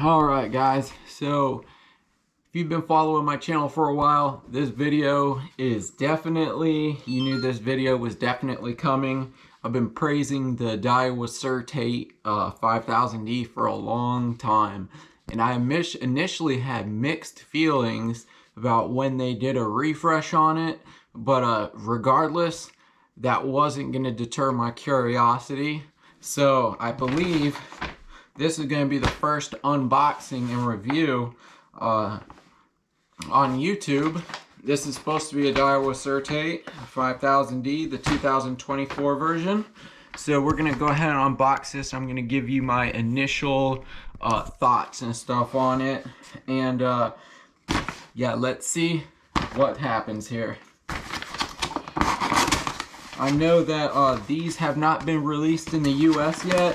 Alright guys, so if you've been following my channel for a while, this video is definitely, you knew this video was definitely coming. I've been praising the daiwa certate 5000D for a long time, and I initially had mixed feelings about when they did a refresh on it, but regardless, that wasn't going to deter my curiosity. So I believe this is going to be the first unboxing and review on YouTube. This is supposed to be a daiwa certate 5000D, the 2024 version. So we're going to go ahead and unbox this. I'm going to give you my initial thoughts and stuff on it. And yeah, let's see what happens here. I know that these have not been released in the US yet.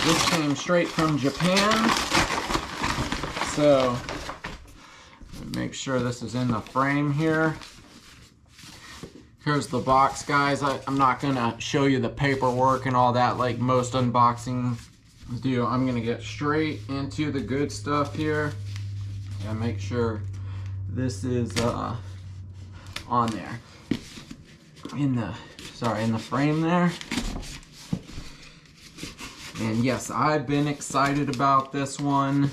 This came straight from Japan. So, make sure this is in the frame here. Here's the box, guys. I'm not going to show you the paperwork and all that like most unboxings do. I'm going to get straight into the good stuff here. And make sure this is on there. In the frame there. And yes, I've been excited about this one.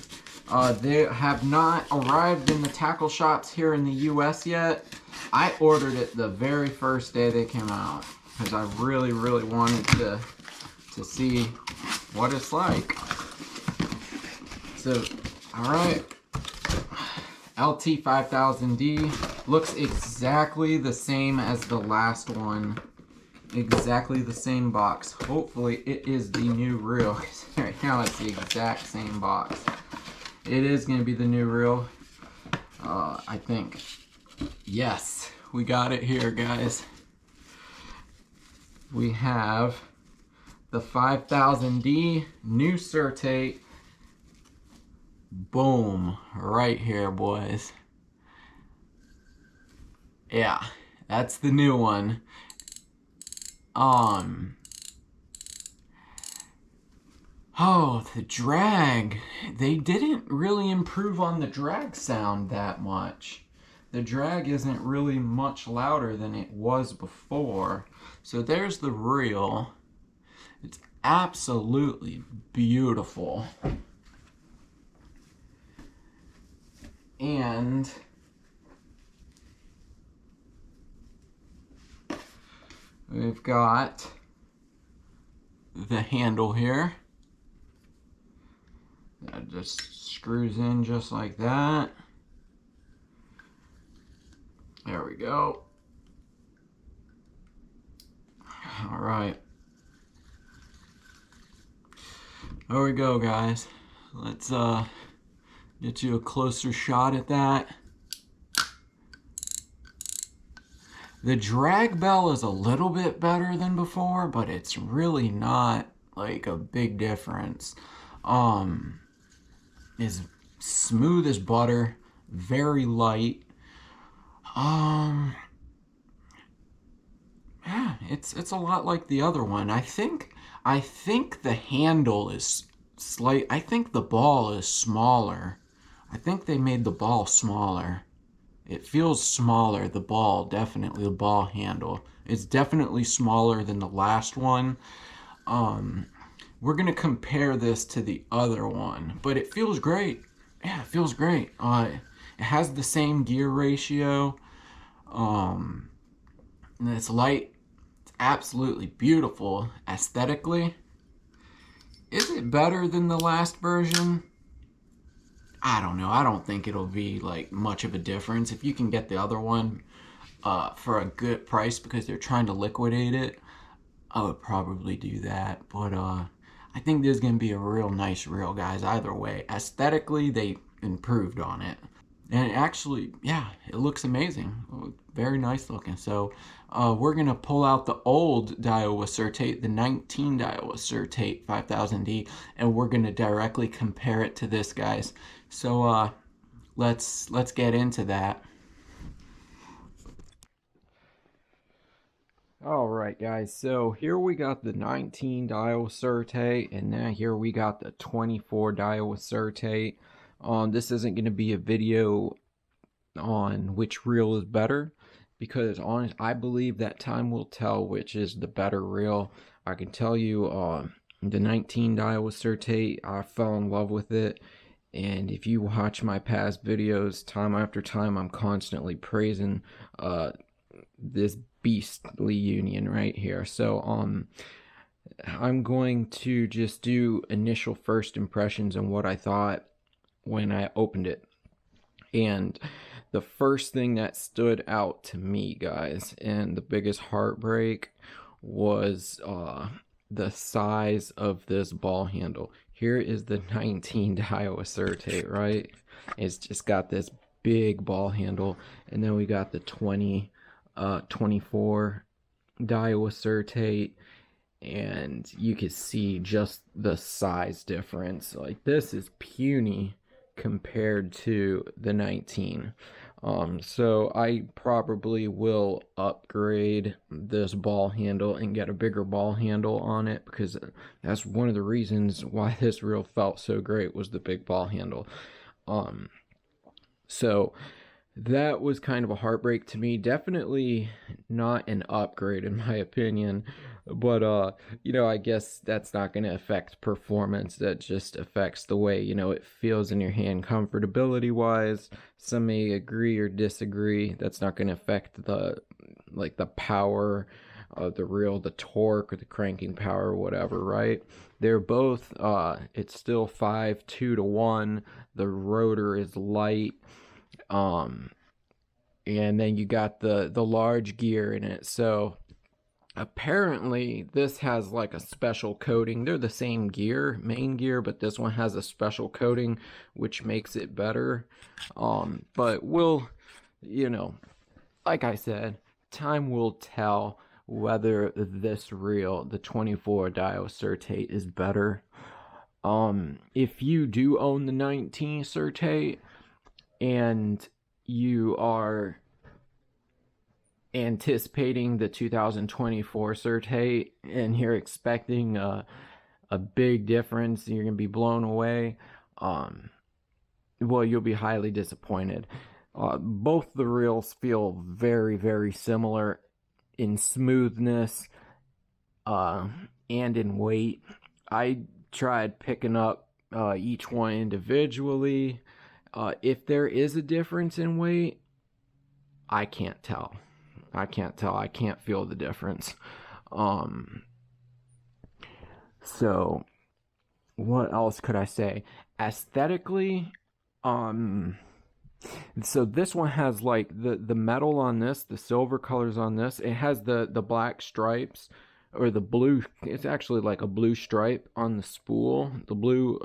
They have not arrived in the tackle shops here in the US yet. I ordered it the very first day they came out because I really wanted to see what it's like. So, alright. LT 5000D looks exactly the same as the last one. Exactly the same box. Hopefully it is the new reel. Right now it's the exact same box. It is going to be the new reel. I think. Yes, we got it here, guys. We have the 5000D new certate. Boom, right here, boys. Yeah, that's the new one. Oh, the drag. They didn't really improve on the drag sound that much. The drag isn't really much louder than it was before. So there's the reel. It's absolutely beautiful. And we've got the handle here. That just screws in just like that. There we go. All right. There we go, guys. Let's get you a closer shot at that. The drag bell is a little bit better than before, but it's really not like a big difference. Is smooth as butter, very light. Yeah, it's a lot like the other one. I think the handle is slight. I think the ball is smaller. I think they made the ball smaller. It feels smaller, the ball, definitely, the ball handle. It's definitely smaller than the last one. We're going to compare this to the other one, but it feels great. Yeah, it feels great. It has the same gear ratio. And it's light. It's absolutely beautiful aesthetically. Is it better than the last version? I don't know. I don't think it'll be like much of a difference. If you can get the other one for a good price because they're trying to liquidate it, I would probably do that. But I think this is going to be a real nice reel, guys, either way. Aesthetically, they improved on it. And actually, yeah, it looks amazing. Very nice looking. So we're going to pull out the old daiwa certate, the 19 daiwa certate 5000D, and we're going to directly compare it to this, guys. So let's get into that. Alright guys, so here we got the 19 dial certate, and now here we got the 24 dial certate. This isn't going to be a video on which reel is better, because honest, I believe that time will tell which is the better reel. I can tell you, the 19 dial certate, I fell in love with it, and if you watch my past videos, time after time, I'm constantly praising this beastly union right here. So I'm going to just do initial first impressions and what I thought when I opened it. And the first thing that stood out to me, guys, and the biggest heartbreak was the size of this ball handle. Here is the 19 Daiwa certate, right? It's just got this big ball handle, and then we got the 24 Daiwa certate, and you can see just the size difference. Like, this is puny compared to the 19. So I probably will upgrade this ball handle and get a bigger ball handle on it, because that's one of the reasons why this reel felt so great, was the big ball handle. So that was kind of a heartbreak to me. Definitely not an upgrade in my opinion, but you know, I guess that's not going to affect performance. That just affects the way, you know, it feels in your hand comfortability wise. Some may agree or disagree. That's not going to affect the power of the reel, the torque or the cranking power or whatever, right? They're both it's still 5-2 to 1. The rotor is light. And then you got the large gear in it. So apparently this has like a special coating. They're the same gear, main gear, but this one has a special coating which makes it better. But we'll, you know, like I said, time will tell whether this reel, the 24 dial certate, is better. If you do own the 19 certate and you are anticipating the 2024 certate and you're expecting a big difference, you're going to be blown away, well, you'll be highly disappointed. Both the reels feel very, very similar in smoothness and in weight. I tried picking up each one individually. If there is a difference in weight, I can't tell. I can't feel the difference. So what else could I say? Aesthetically, so this one has like the metal on this, the silver colors on this. It has the black stripes, or the blue. It's actually like a blue stripe on the spool, the blue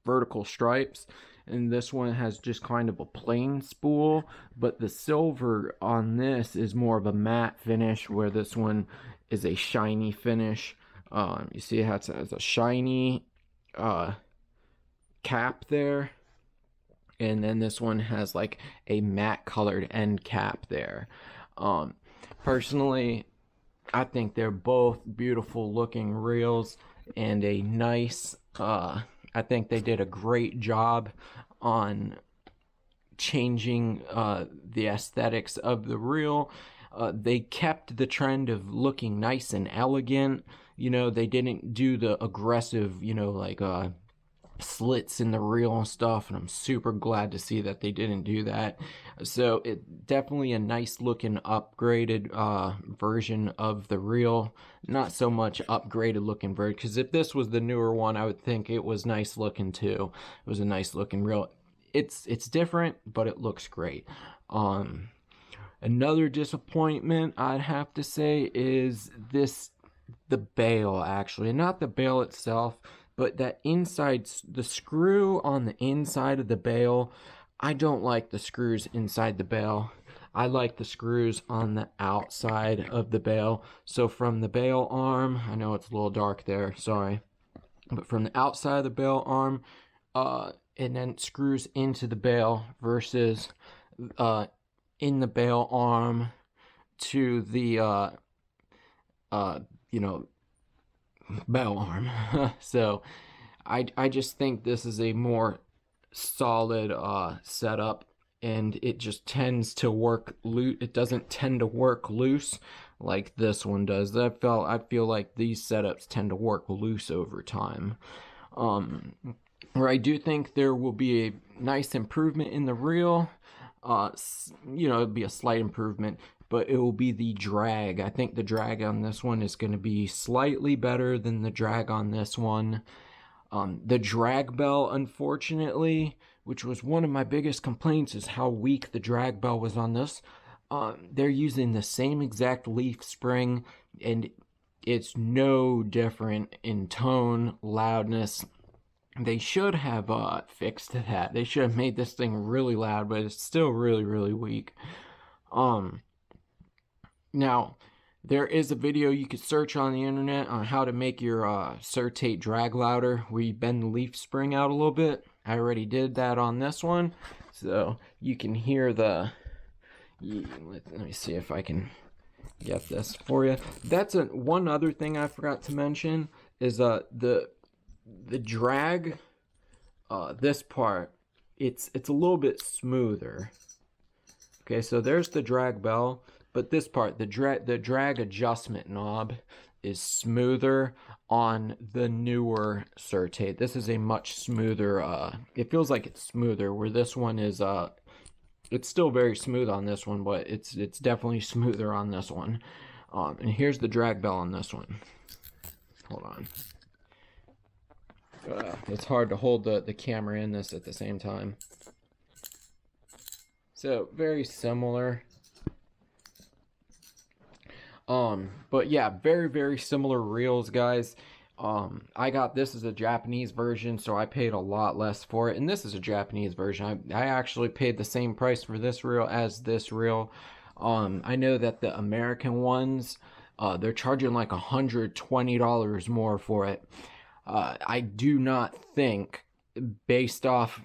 vertical stripes. And this one has just kind of a plain spool, but the silver on this is more of a matte finish, where this one is a shiny finish. You see it has a shiny cap there, and then this one has like a matte colored end cap there. Personally, I think they're both beautiful looking reels, and a nice I think they did a great job on changing the aesthetics of the reel. They kept the trend of looking nice and elegant. You know, they didn't do the aggressive, you know, like slits in the reel and stuff, and I'm super glad to see that they didn't do that. So it definitely a nice looking upgraded version of the reel, not so much upgraded looking version, because if this was the newer one, I would think it was nice looking too. It was a nice looking reel. It's different, but it looks great. Another disappointment I'd have to say is the bail, actually, and not the bail itself, but that inside, the screw on the inside of the bail. I don't like the screws inside the bail. I like the screws on the outside of the bail. So from the bail arm, I know it's a little dark there, sorry, but from the outside of the bail arm, and then it screws into the bail, versus in the bail arm to the you know, bell arm. So I just think this is a more solid setup, and it just tends to work loose. It doesn't tend to work loose like this one does. I feel like these setups tend to work loose over time. Where I do think there will be a nice improvement in the reel. It'll be a slight improvement, but it will be the drag. I think the drag on this one is going to be slightly better than the drag on this one. The drag bell, unfortunately, which was one of my biggest complaints, is how weak the drag bell was on this. They're using the same exact leaf spring, and it's no different in tone, loudness. They should have fixed that. They should have made this thing really loud, but it's still really, really weak. Now, there is a video you could search on the internet on how to make your certate drag louder, where you bend the leaf spring out a little bit. I already did that on this one, so you can hear the... Let me see if I can get this for you. That's one other thing I forgot to mention is the drag. This part, it's a little bit smoother. Okay, so there's the drag bell, but this part, the drag adjustment knob, is smoother on the newer certate. This is a much smoother. It feels like it's smoother, where this one is it's still very smooth on this one, but it's definitely smoother on this one. And here's the drag bell on this one. Hold on. It's hard to hold the camera in this at the same time. So very similar. But yeah, very, very similar reels, guys. I got this as a Japanese version, so I paid a lot less for it. And this is a Japanese version. I actually paid the same price for this reel as this reel. I know that the American ones, they're charging like $120 more for it. I do not think, based off,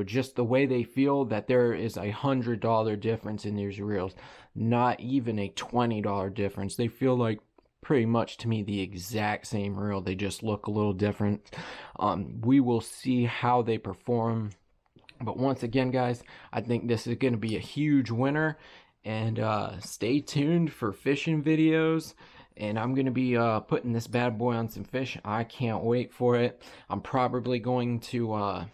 just the way they feel, that there is $100 difference in these reels. Not even a $20 difference. They feel like pretty much to me the exact same reel. They just look a little different. We will see how they perform. But once again, guys, I think this is going to be a huge winner. And stay tuned for fishing videos. And I'm going to be putting this bad boy on some fish. I can't wait for it. I'm probably going to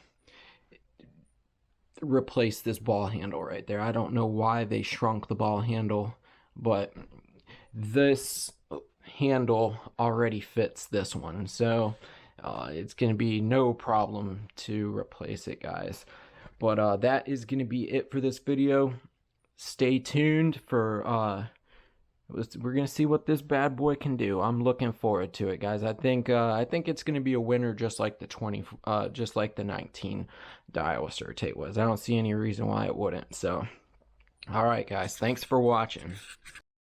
replace this ball handle right there. I don't know why they shrunk the ball handle, but this handle already fits this one. So it's going to be no problem to replace it, guys. But that is going to be it for this video. Stay tuned for... we're gonna see what this bad boy can do. I'm looking forward to it, guys. I think it's gonna be a winner, just like the 19 daiwa certate was. I don't see any reason why it wouldn't. So, all right, guys. Thanks for watching.